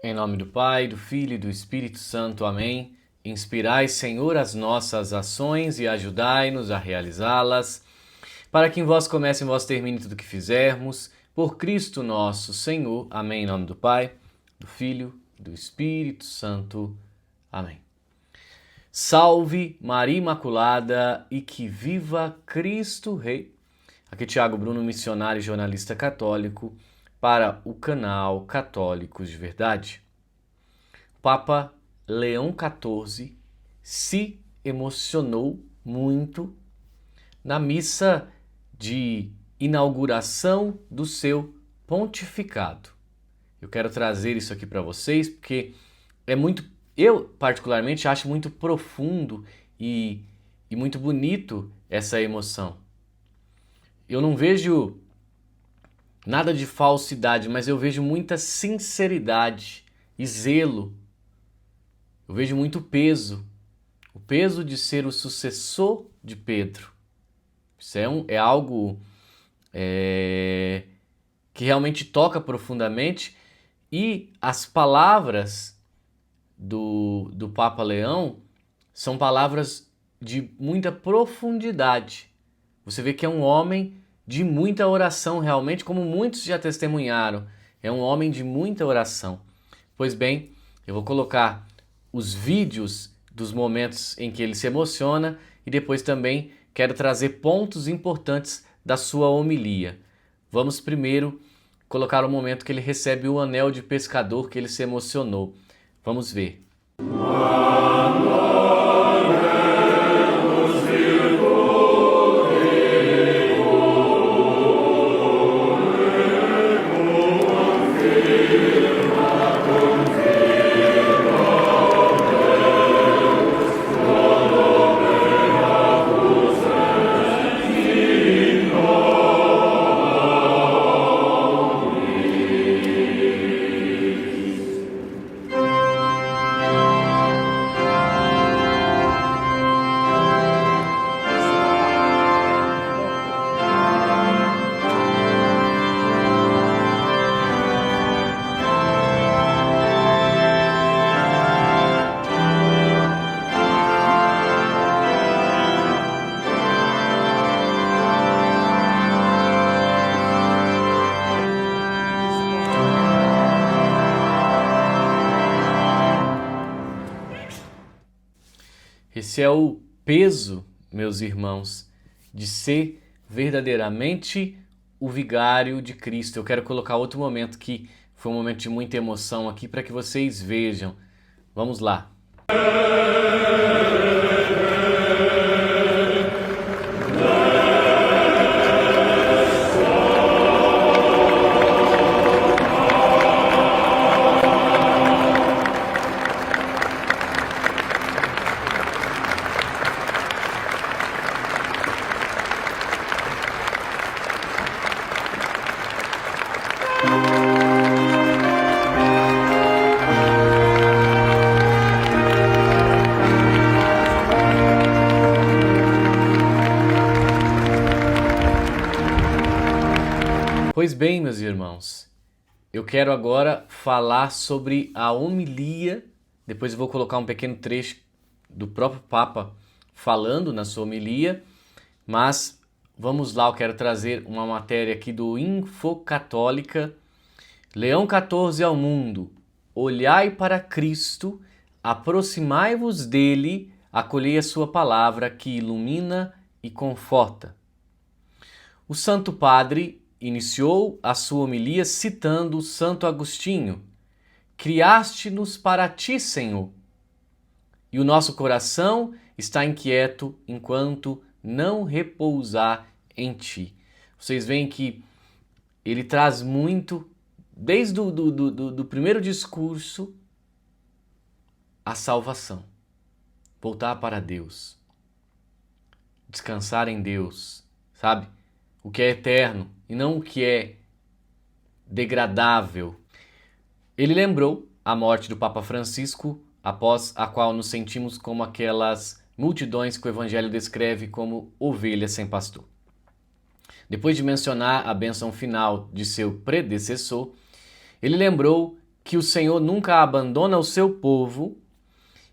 Em nome do Pai, do Filho e do Espírito Santo. Amém. Inspirai, Senhor, as nossas ações e ajudai-nos a realizá-las, para que em vós comece e em vós termine tudo o que fizermos. Por Cristo nosso Senhor. Amém. Em nome do Pai, do Filho e do Espírito Santo. Amém. Salve Maria Imaculada e que viva Cristo Rei. Aqui Tiago Bruno, missionário e jornalista católico, para o canal Católicos de Verdade. O Papa Leão XIV se emocionou muito na missa de inauguração do seu pontificado. Eu quero trazer isso aqui para vocês porque eu particularmente acho muito profundo e muito bonito essa emoção. Eu não vejo nada de falsidade, mas eu vejo muita sinceridade e zelo. Eu vejo muito peso. O peso de ser o sucessor de Pedro. Isso é algo que realmente toca profundamente. E as palavras do Papa Leão são palavras de muita profundidade. Você vê que é um homem de muita oração, realmente, como muitos já testemunharam. É um homem de muita oração. Pois bem, eu vou colocar os vídeos dos momentos em que ele se emociona e depois também quero trazer pontos importantes da sua homilia. Vamos primeiro colocar o momento que ele recebe o anel de pescador, que ele se emocionou. Vamos ver. Esse é o peso, meus irmãos, de ser verdadeiramente o vigário de Cristo. Eu quero colocar outro momento que foi um momento de muita emoção aqui para que vocês vejam. Vamos lá. Pois bem, meus irmãos, eu quero agora falar sobre a homilia. Depois eu vou colocar um pequeno trecho do próprio Papa falando na sua homilia, mas vamos lá, eu quero trazer uma matéria aqui do Infocatólica. Leão XIV ao mundo, olhai para Cristo, aproximai-vos dele, acolhei a sua palavra que ilumina e conforta. O Santo Padre iniciou a sua homilia citando Santo Agostinho: criaste-nos para ti, Senhor, e o nosso coração está inquieto enquanto não repousar em ti. Vocês veem que ele traz muito, desde do primeiro discurso, a salvação. Voltar para Deus. Descansar em Deus, sabe? O que é eterno e não o que é degradável. Ele lembrou a morte do Papa Francisco, após a qual nos sentimos como aquelas multidões que o Evangelho descreve como ovelhas sem pastor. Depois de mencionar a bênção final de seu predecessor, ele lembrou que o Senhor nunca abandona o seu povo,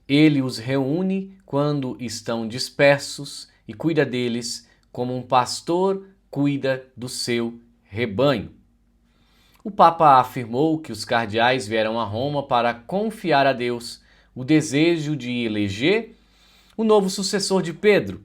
ele os reúne quando estão dispersos e cuida deles como um pastor cuida do seu rebanho. O Papa afirmou que os cardeais vieram a Roma para confiar a Deus o desejo de eleger o novo sucessor de Pedro,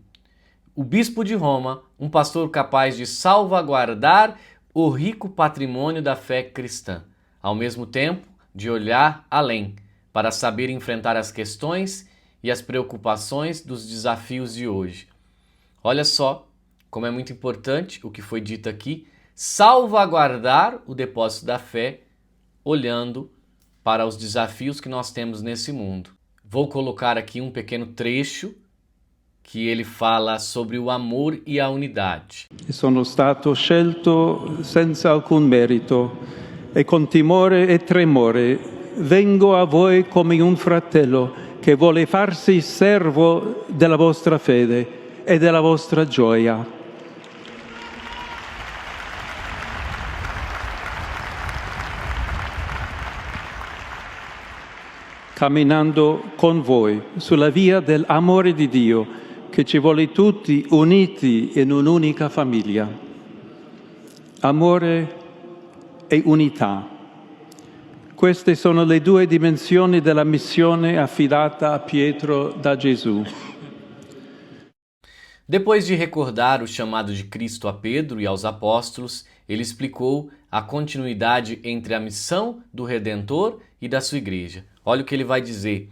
o bispo de Roma, um pastor capaz de salvaguardar o rico patrimônio da fé cristã, ao mesmo tempo de olhar além, para saber enfrentar as questões e as preocupações dos desafios de hoje. Olha só como é muito importante o que foi dito aqui, salvaguardar o depósito da fé, olhando para os desafios que nós temos nesse mundo. Vou colocar aqui um pequeno trecho que ele fala sobre o amor e a unidade. Sono stato scelto senza alcun merito e con timore e tremore vengo a voi come un fratello che vuole farsi servo della vostra fede e della vostra gioia. Camminando con voi sulla via dell'amore di Dio che ci vuole tutti uniti in un'unica famiglia. Amore e unità. Queste sono le due dimensioni della missione affidata a Pietro da Gesù. Depois de recordar o chamado de Cristo a Pedro e aos apóstolos, ele explicou a continuidade entre a missão do Redentor e da sua igreja. Olha o que ele vai dizer.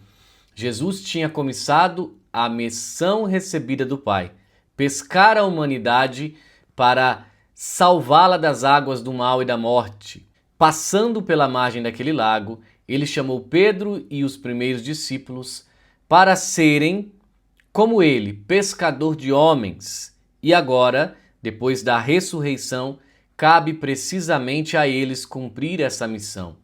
Jesus tinha comissado a missão recebida do Pai, pescar a humanidade para salvá-la das águas do mal e da morte. Passando pela margem daquele lago, ele chamou Pedro e os primeiros discípulos para serem, como ele, pescador de homens. E agora, depois da ressurreição, cabe precisamente a eles cumprir essa missão.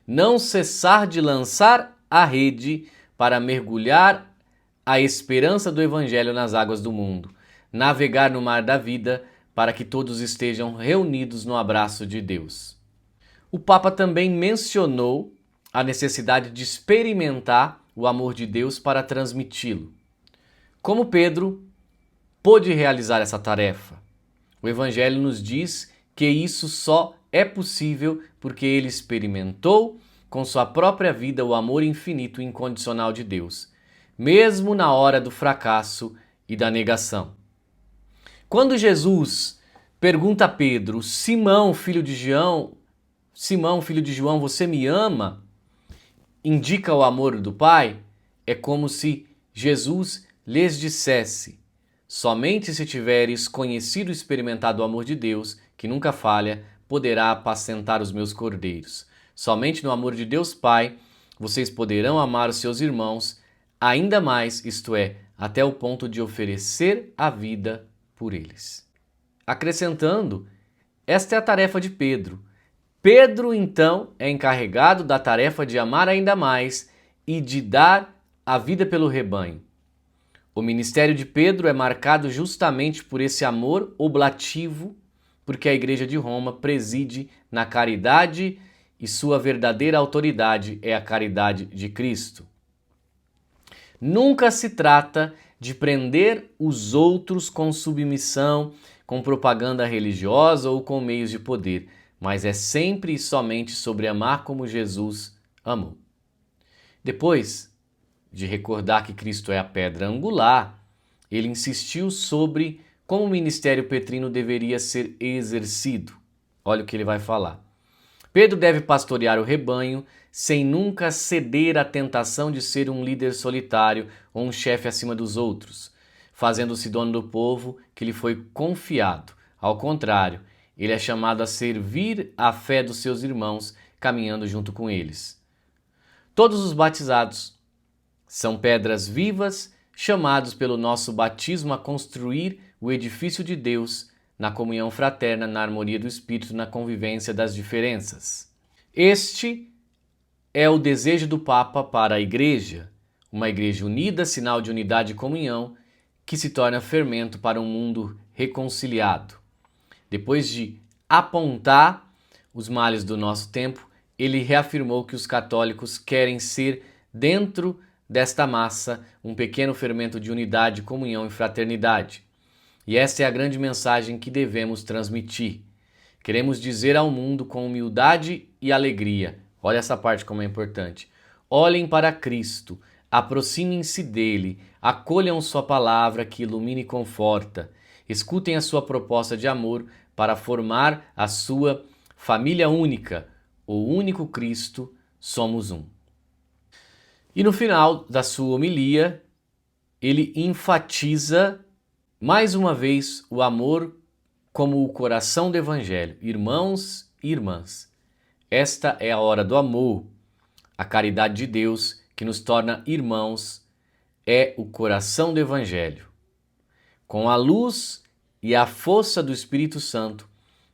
Não cessar de lançar a rede para mergulhar a esperança do Evangelho nas águas do mundo, navegar no mar da vida para que todos estejam reunidos no abraço de Deus. O Papa também mencionou a necessidade de experimentar o amor de Deus para transmiti-lo. Como Pedro pôde realizar essa tarefa? O Evangelho nos diz que isso só é possível porque ele experimentou com sua própria vida o amor infinito e incondicional de Deus, mesmo na hora do fracasso e da negação. Quando Jesus pergunta a Pedro, Simão, filho de João, você me ama? Indica o amor do Pai? É como se Jesus lhes dissesse: somente se tiveres conhecido e experimentado o amor de Deus, que nunca falha, poderá apacentar os meus cordeiros. Somente no amor de Deus Pai, vocês poderão amar os seus irmãos ainda mais, isto é, até o ponto de oferecer a vida por eles. Acrescentando, esta é a tarefa de Pedro. Pedro, então, é encarregado da tarefa de amar ainda mais e de dar a vida pelo rebanho. O ministério de Pedro é marcado justamente por esse amor oblativo, porque a Igreja de Roma preside na caridade e sua verdadeira autoridade é a caridade de Cristo. Nunca se trata de prender os outros com submissão, com propaganda religiosa ou com meios de poder, mas é sempre e somente sobre amar como Jesus amou. Depois de recordar que Cristo é a pedra angular, ele insistiu sobre como o ministério petrino deveria ser exercido. Olha o que ele vai falar. Pedro deve pastorear o rebanho sem nunca ceder à tentação de ser um líder solitário ou um chefe acima dos outros, fazendo-se dono do povo que lhe foi confiado. Ao contrário, ele é chamado a servir a fé dos seus irmãos, caminhando junto com eles. Todos os batizados são pedras vivas, chamados pelo nosso batismo a construir o edifício de Deus na comunhão fraterna, na harmonia do Espírito, na convivência das diferenças. Este é o desejo do Papa para a Igreja, uma Igreja unida, sinal de unidade e comunhão, que se torna fermento para um mundo reconciliado. Depois de apontar os males do nosso tempo, ele reafirmou que os católicos querem ser, dentro desta massa, um pequeno fermento de unidade, comunhão e fraternidade. E esta é a grande mensagem que devemos transmitir. Queremos dizer ao mundo com humildade e alegria, olha essa parte como é importante, olhem para Cristo, aproximem-se dele, acolham sua palavra que ilumina e conforta, escutem a sua proposta de amor para formar a sua família única, o único Cristo, somos um. E no final da sua homilia, ele enfatiza mais uma vez o amor como o coração do Evangelho. Irmãos e irmãs, esta é a hora do amor. A caridade de Deus que nos torna irmãos é o coração do Evangelho. Com a luz e a força do Espírito Santo,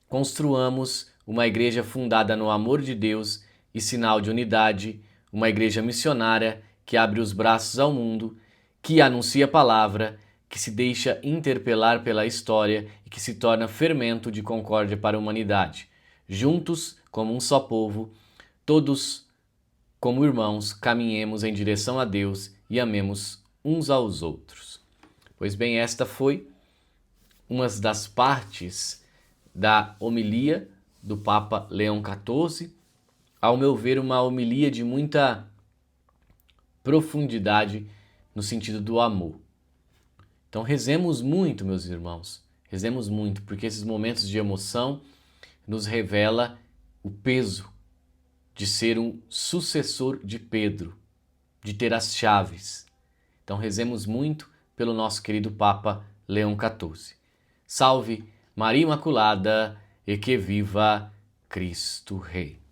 construamos uma igreja fundada no amor de Deus e sinal de unidade, uma igreja missionária que abre os braços ao mundo, que anuncia a palavra, que se deixa interpelar pela história e que se torna fermento de concórdia para a humanidade. Juntos, como um só povo, todos como irmãos, caminhemos em direção a Deus e amemos uns aos outros. Pois bem, esta foi uma das partes da homilia do Papa Leão XIV, ao meu ver, uma homilia de muita profundidade no sentido do amor. Então rezemos muito, meus irmãos, rezemos muito, porque esses momentos de emoção nos revela o peso de ser um sucessor de Pedro, de ter as chaves. Então rezemos muito pelo nosso querido Papa Leão XIV. Salve Maria Imaculada e que viva Cristo Rei.